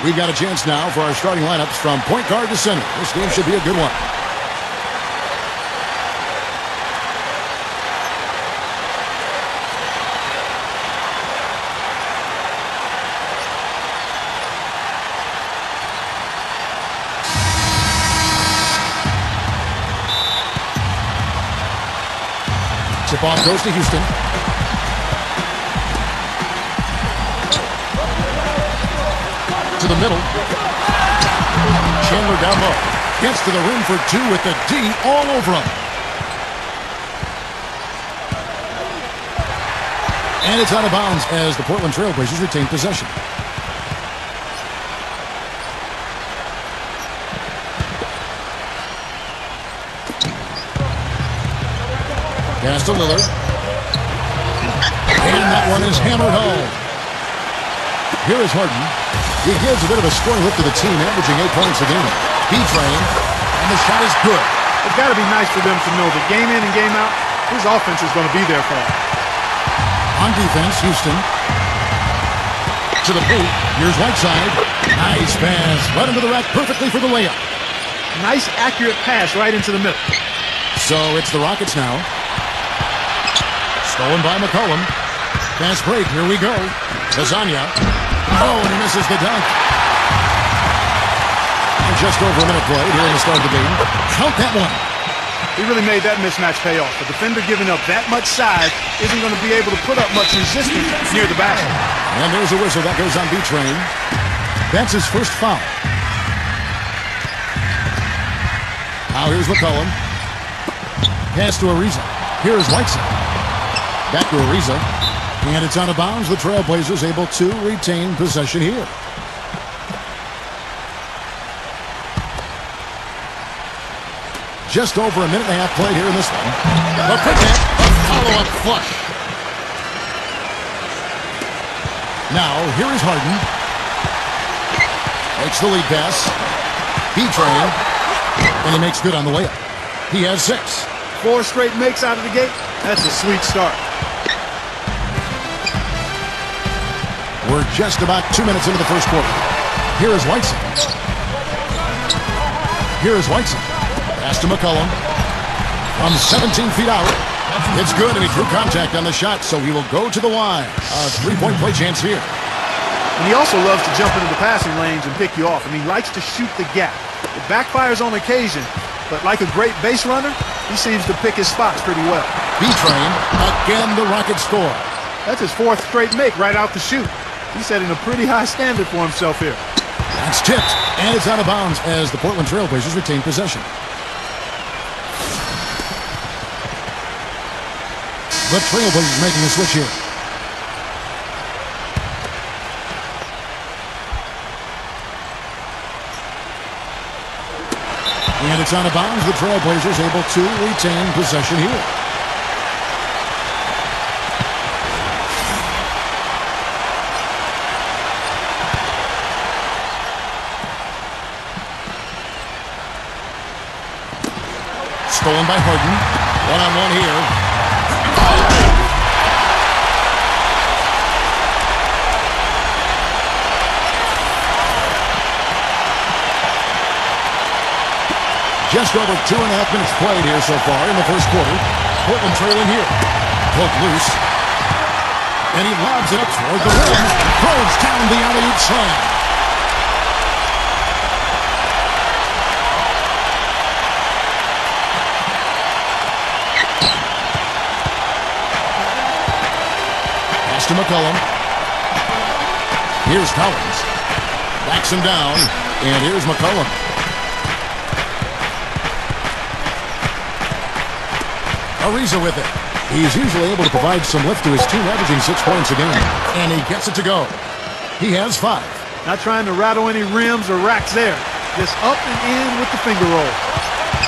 We've got a chance now for our starting lineups from point guard to center. This game should be a good one. Tip off goes to Houston. To the middle. Chandler down low. Gets to the rim for two with the D all over him. And it's out of bounds as the Portland Trail Blazers retain possession. Pass to Lillard. And that one is hammered home. Here is Harden. He gives a bit of a scoring lift to the team, averaging 8 points a game. B-Train, and the shot is good. It's got to be nice for them to know that game in and game out, his offense is going to be there for him. On defense, Houston. To the boot. Here's Whiteside. Nice pass. Right into the rack perfectly for the layup. Nice, accurate pass right into the middle. So it's the Rockets now. Stolen by McCollum. Fast break. Here we go. Lasagna. Oh, and he misses the dunk. And just over a minute played here in the start of the game. Count that one. He really made that mismatch pay off. A defender giving up that much size isn't going to be able to put up much resistance near the basket. And there's a whistle that goes on B-Train. That's his first foul. Now here's McCollum. Pass to Ariza. Here's Whiteside. Back to Ariza. And it's out of bounds. The Trailblazers able to retain possession here. Just over a minute and a half played here in this one. The pick-up, a follow-up flush. Now, here is Harden. Makes the lead pass. B-Train. And he makes good on the layup. He has 6. 4 straight makes out of the gate. That's a sweet start. We're just about 2 minutes into the first quarter. Here is Whiteside. Here is Whiteside. Pass to McCollum. From 17 feet out. It's good, and he drew contact on the shot, so he will go to the line. A 3-point play chance here. And he also loves to jump into the passing lanes and pick you off, and he likes to shoot the gap. It backfires on occasion, but like a great base runner, he seems to pick his spots pretty well. B-Train. Again, the Rockets score. That's his 4th straight make right out the chute. He's setting a pretty high standard for himself here. That's tipped, and it's out of bounds as the Portland Trail Blazers retain possession. The Trail Blazers making a switch here. And it's out of bounds. The Trail Blazers able to retain possession here. Stolen by Harden. One-on-one here. Just over 2.5 minutes played here so far in the first quarter. Portland trailing here. Poke loose. And he lobs it up toward the rim. Throws down the alley-oop slam. Pass to McCollum. Here's Collins. Backs him down. And here's McCollum. Ariza with it. He's usually able to provide some lift to his team, averaging 6 points a game. And he gets it to go. He has 5. Not trying to rattle any rims or racks there. Just up and in with the finger roll.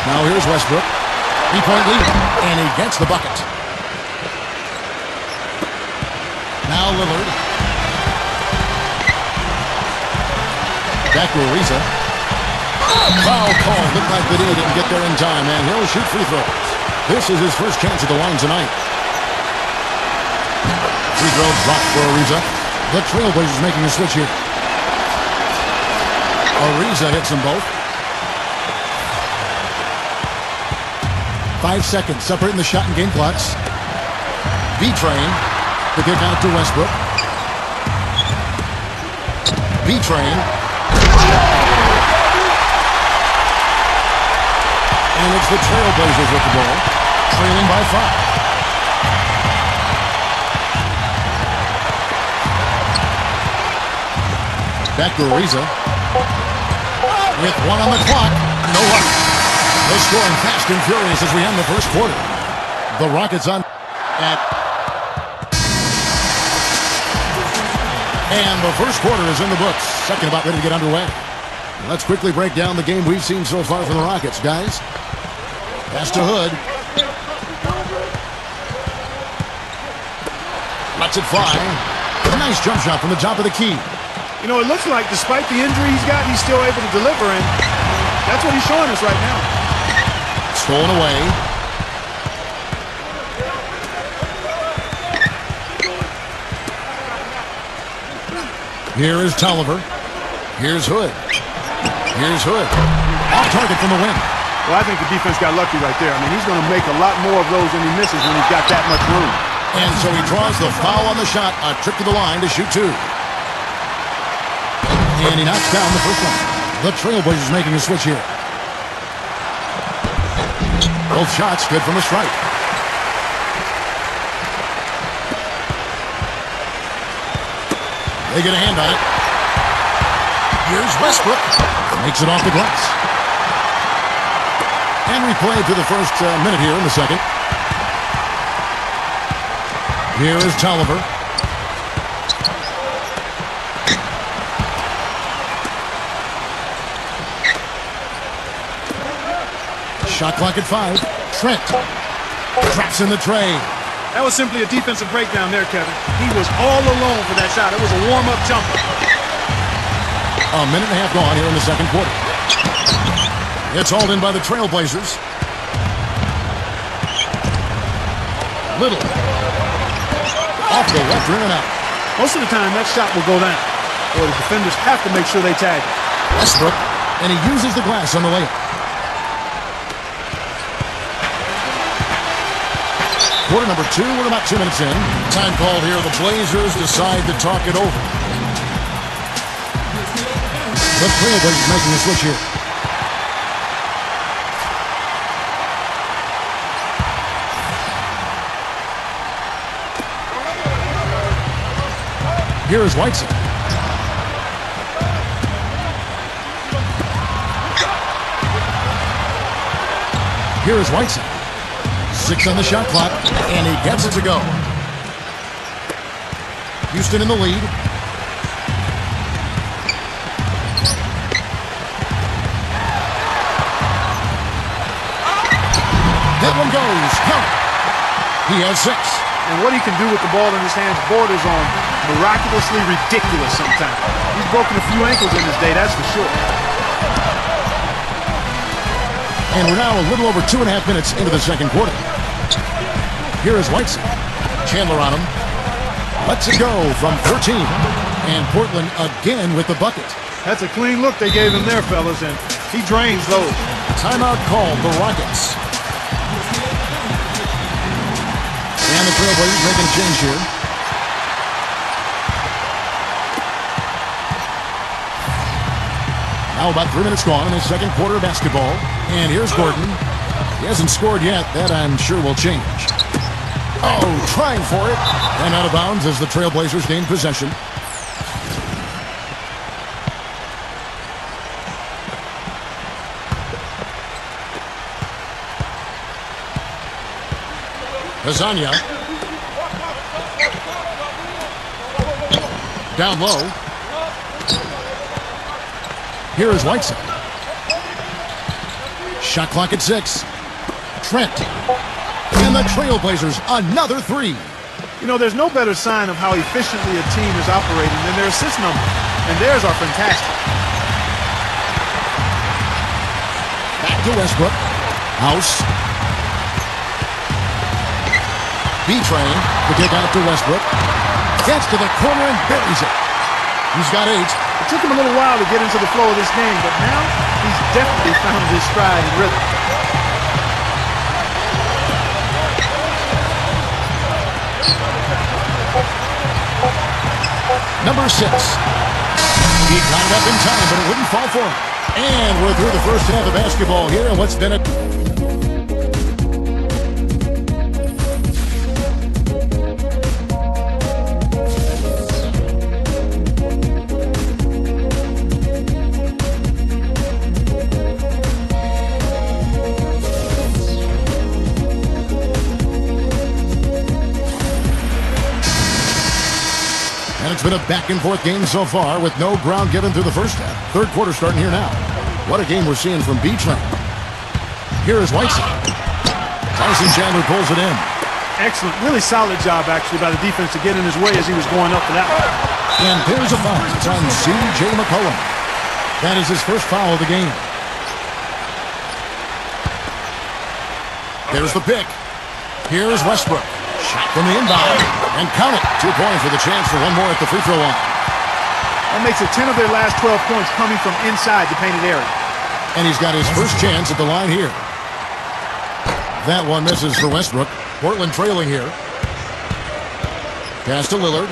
Now here's Westbrook. 3-point lead. And he gets the bucket. Now Lillard. Back to Ariza. Foul call. Looked like the D didn't get there in time, and he'll shoot free throws. This is his first chance at the line tonight. Free throw blocked for Ariza. The Trailblazers making a switch here. Ariza hits them both. 5 seconds separating the shot and game clocks. B-Train. The kick out to Westbrook. B-Train. And it's the Trailblazers with the ball, trailing by 5. Back to Ariza. With 1 on the clock. No luck. No scoring fast and furious as we end the first quarter. The Rockets on at... And the first quarter is in the books. Second about ready to get underway. Let's quickly break down the game we've seen so far from the Rockets, guys. Pass to Hood. Lets it fly. A nice jump shot from the top of the key. You know, it looks like despite the injury he's got, he's still able to deliver, and that's what he's showing us right now. Stolen away. Here is Tolliver. Here's Hood. Here's Hood. Off target from the wing. Well, I think the defense got lucky right there. I mean, he's going to make a lot more of those than he misses when he's got that much room. And so he draws the foul on the shot. A trip to the line to shoot 2. And he knocks down the first one. The Trailblazers making a switch here. Both shots good from the stripe. They get a hand on it. Here's Westbrook. Makes it off the glass. And replay through the first minute here in the second. Here is Tolliver. Shot clock at 5. Trent traps in the tray. That was simply a defensive breakdown there, Kevin. He was all alone for that shot. It was a warm-up jumper. A minute and a half gone here in the second quarter. It's hauled in by the Trailblazers. Little. Off the left rim and out. Most of the time, that shot will go down. Or the defenders have to make sure they tag it. Westbrook, and he uses the glass on the layup. Quarter number 2, we're about 2 minutes in. Time called here. The Blazers decide to talk it over. The Trailblazers making a switch here. Here is Whiteside. Here is Whiteside. 6 on the shot clock, and he gets it to go. Houston in the lead. That one goes. Count. He has 6. And what he can do with the ball in his hands borders on miraculously ridiculous sometimes. He's broken a few ankles in his day, that's for sure. And we're now a little over 2.5 minutes into the second quarter. Here is Whiteside. Chandler on him. Lets it go from 13. And Portland again with the bucket. That's a clean look they gave him there, fellas, and he drains those. Timeout called, the Rockets. And the Trailblazers making a change here. Now about 3 minutes gone in the second quarter of basketball. And here's Gordon. He hasn't scored yet. That I'm sure will change. Oh, trying for it. And out of bounds as the Trailblazers gain possession. Lasagna. Down low. Here is Whiteside. Shot clock at 6. Trent. And the Trailblazers, another 3. You know, there's no better sign of how efficiently a team is operating than their assist numbers. And theirs are fantastic. Back to Westbrook. House. B-Train. The kick out to Westbrook. Gets to the corner and buries it. He's got 8. It took him a little while to get into the flow of this game, but now he's definitely found his stride and rhythm. Number 6. He got it up in time, but it wouldn't fall for him. And we're through the first half of basketball here, and what's been a... And it's been a back-and-forth game so far with no ground given through the first half. Third quarter starting here now. What a game we're seeing from B-Train. Here is Whiteside. Tyson Chandler pulls it in. Excellent. Really solid job, actually, by the defense to get in his way as he was going up for that one. And there's a foul. It's on C.J. McCollum. That is his first foul of the game. There's the pick. Here's Westbrook. Shot from the inbound. And count it. 2 points with a chance for one more at the free throw line. That makes it 10 of their last 12 points coming from inside the painted area. And he's got his first chance at the line here. That one misses for Westbrook. Portland trailing here. Pass to Lillard.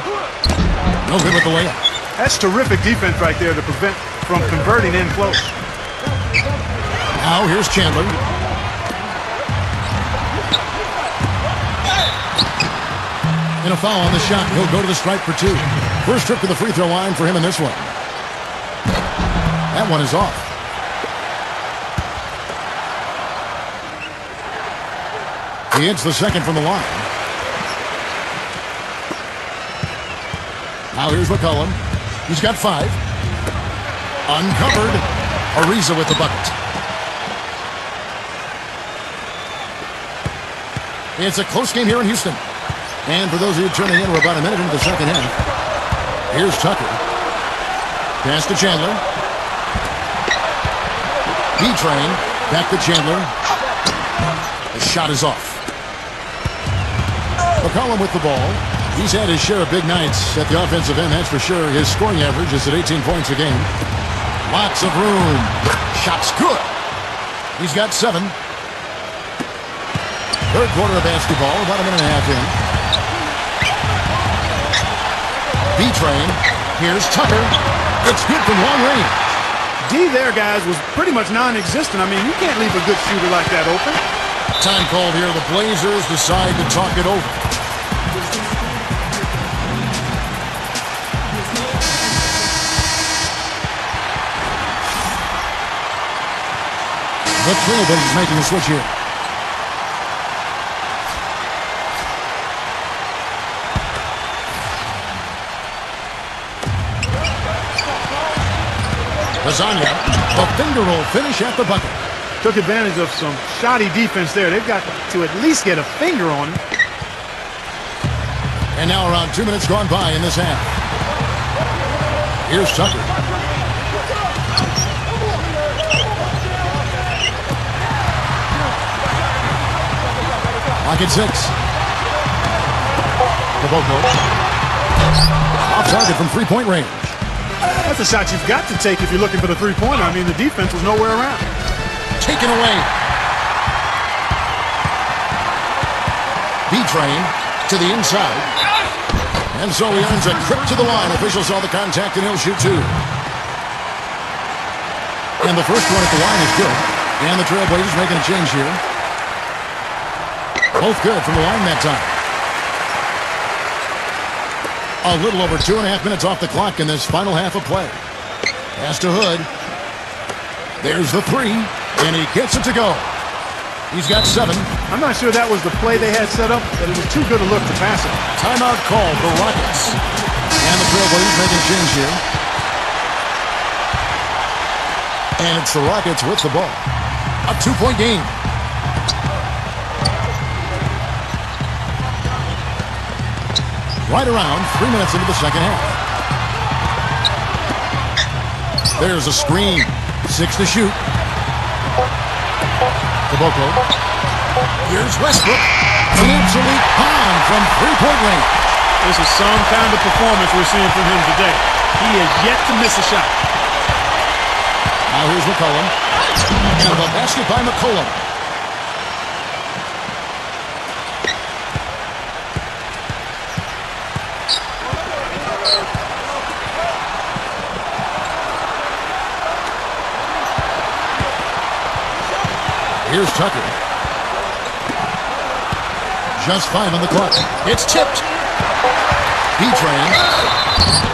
No good with the layup. That's terrific defense right there to prevent from converting in close. Now here's Chandler. And a foul on the shot. He'll go to the stripe for 2. First trip to the free throw line for him in this one. That one is off. He hits the second from the line. Now here's McCollum. He's got 5. Uncovered. Ariza with the bucket. It's a close game here in Houston. And for those of you tuning in, we're about a minute into the second half. Here's Tucker. Pass to Chandler. B-Train. Back to Chandler. The shot is off. McCollum with the ball. He's had his share of big nights at the offensive end, that's for sure. His scoring average is at 18 points a game. Lots of room. Shot's good. He's got 7. Third quarter of basketball, about a minute and a half in. B-Train. Here's Tucker. It's good from long range. D there, guys, was pretty much non-existent. I mean, you can't leave a good shooter like that open. Time called here. The Blazers decide to talk it over. The Trailblazers making a switch here. Lasagna, the finger roll finish at the bucket. Took advantage of some shoddy defense there. They've got to at least get a finger on it. And now around 2 minutes gone by in this half. Here's Tucker. Lock at 6. Caboclo. Off target from three-point range. That's a shot you've got to take if you're looking for the three-pointer. I mean, the defense was nowhere around. Taken away. B-Train to the inside. And so he earns a trip to the line. Officials saw the contact and he'll shoot 2. And the first one at the line is good. And the Trailblazers making a change here. Both good from the line that time. A little over 2.5 minutes off the clock in this final half of play. Pass to Hood. There's the 3, and he gets it to go. He's got 7. I'm not sure that was the play they had set up, but it was too good a look to pass it. Timeout call for Rockets. And the Trailblazers making a change here. And it's the Rockets with the ball. A 2-point game. Right around 3 minutes into the second half. There's a screen. 6 to shoot. Caboclo. Here's Westbrook. An absolute bomb from three-point range. This is some kind of performance we're seeing from him today. He has yet to miss a shot. Now here's McCollum. And the basket by McCollum. Here's Tucker. Just 5 on the clock. It's tipped. B-Train.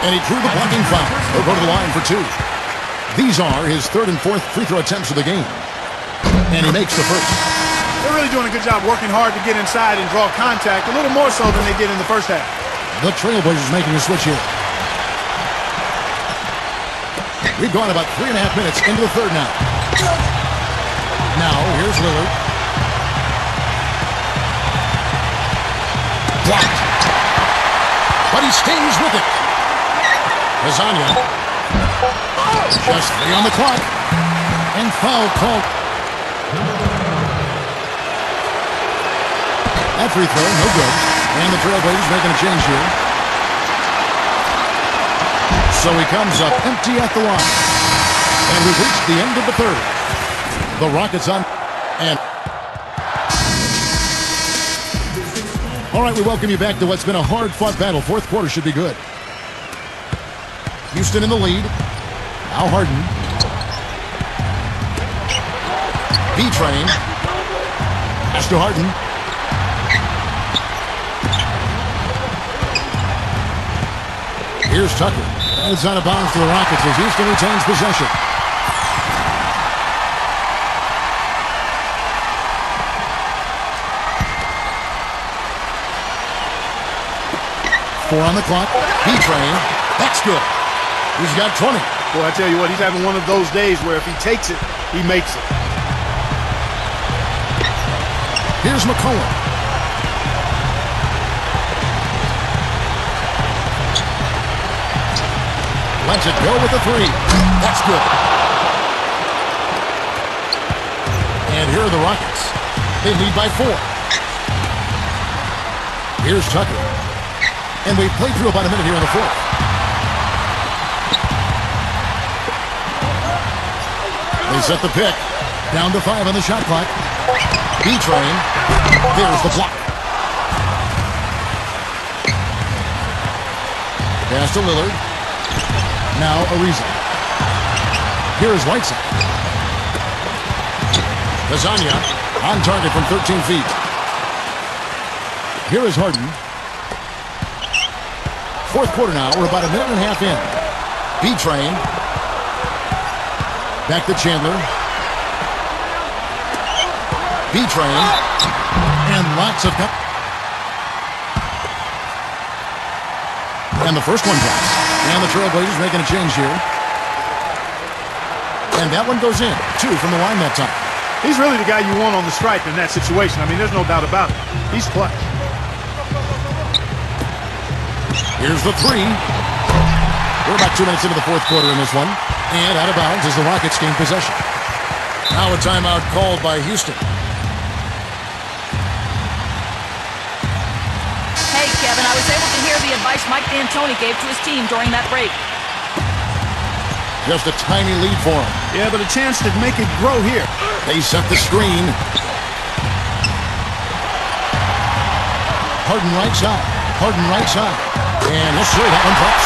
And he drew the blocking foul. He'll go to the line for 2. These are his 3rd and 4th free throw attempts of the game. And he makes the first. They're really doing a good job working hard to get inside and draw contact, a little more so than they did in the first half. The Trailblazers making a switch here. We've gone about 3.5 minutes into the third now. Now, here's Lillard. Blocked. But he stays with it. Lasagna. Just 3 on the clock. And foul called. That free throw, no good. And the Trailblazers making a change here. So he comes up empty at the line. And we've reached the end of the third. The Rockets on. And all right, we welcome you back to what's been a hard-fought battle. Fourth quarter should be good. Houston in the lead. Now Harden. B-Train. Pass to Harden. Here's Tucker. And it's out of bounds to the Rockets as Houston retains possession. Four on the clock. B-Train. That's good. He's got 20. Boy, I tell you what, he's having one of those days where if he takes it, he makes it. Here's McCollum. Lets it go with the 3. That's good. And here are the Rockets. They lead by 4. Here's Tucker. And we've played through about a minute here in the fourth. They set the pick. Down to 5 on the shot clock. B-Train. There's the block. Pass to Lillard. Now Ariza. Here is Whiteside. Lasagna on target from 13 feet. Here is Harden. Fourth quarter now. We're about a minute and a half in. B-Train. Back to Chandler. B-Train. And lots of... And the first one drops. And the Trailblazers making a change here. And that one goes in. 2 from the line that time. He's really the guy you want on the stripe in that situation. I mean, there's no doubt about it. He's clutch. Here's the 3. We're about 2 minutes into the fourth quarter in this one. And out of bounds as the Rockets gain possession. Now a timeout called by Houston. Hey, Kevin, I was able to hear the advice Mike D'Antoni gave to his team during that break. Just a tiny lead for him. Yeah, but a chance to make it grow here. They set the screen. Harden right side. Harden right side. And yes, sir, that one drops.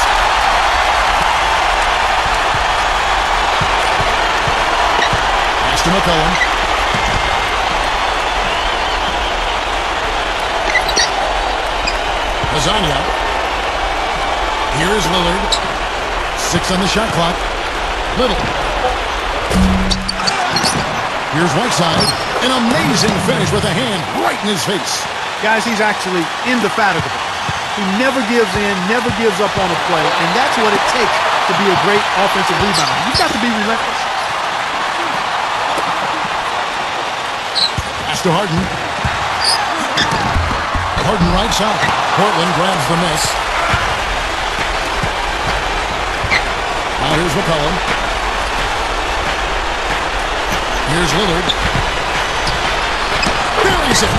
Pass to McCollum. Lasagna. Here's Lillard. 6 on the shot clock. Little. Here's Whiteside. An amazing finish with a hand right in his face. Guys, he's actually indefatigable. He never gives in, never gives up on a play, and that's what it takes to be a great offensive rebounder. You've got to be relentless. Pass to Harden. Harden right side. Portland grabs the miss. Now here's McCollum. Here's Lillard. Buries it.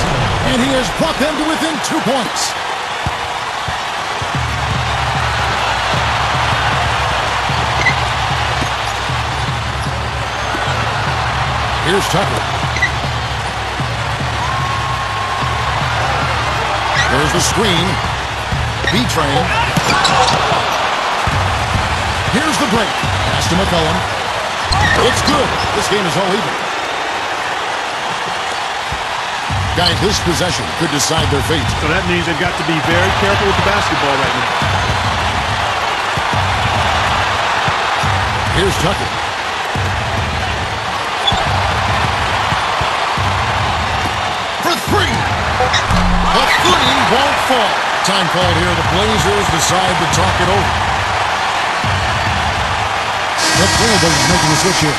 And he has brought them to within 2 points. Here's Tucker. There's the screen. B-Train. Here's the break. Pass to McCollum. It's good. This game is all even. Guys, this possession could decide their fate. So that means they've got to be very careful with the basketball right now. Here's Tucker. For three. The three won't fall. Time called here. The Blazers decide to talk it over. The Trailblazers making the switch here.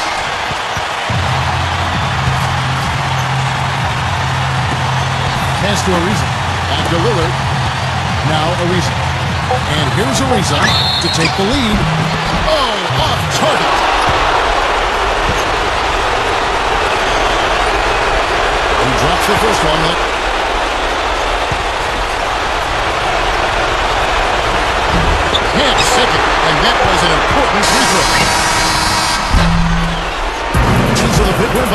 Pass to Ariza. Back to Lillard. Now Ariza. And here's Ariza to take the lead. Oh, off target. He drops the first one. And second. And that was an important free throw. And so the big win by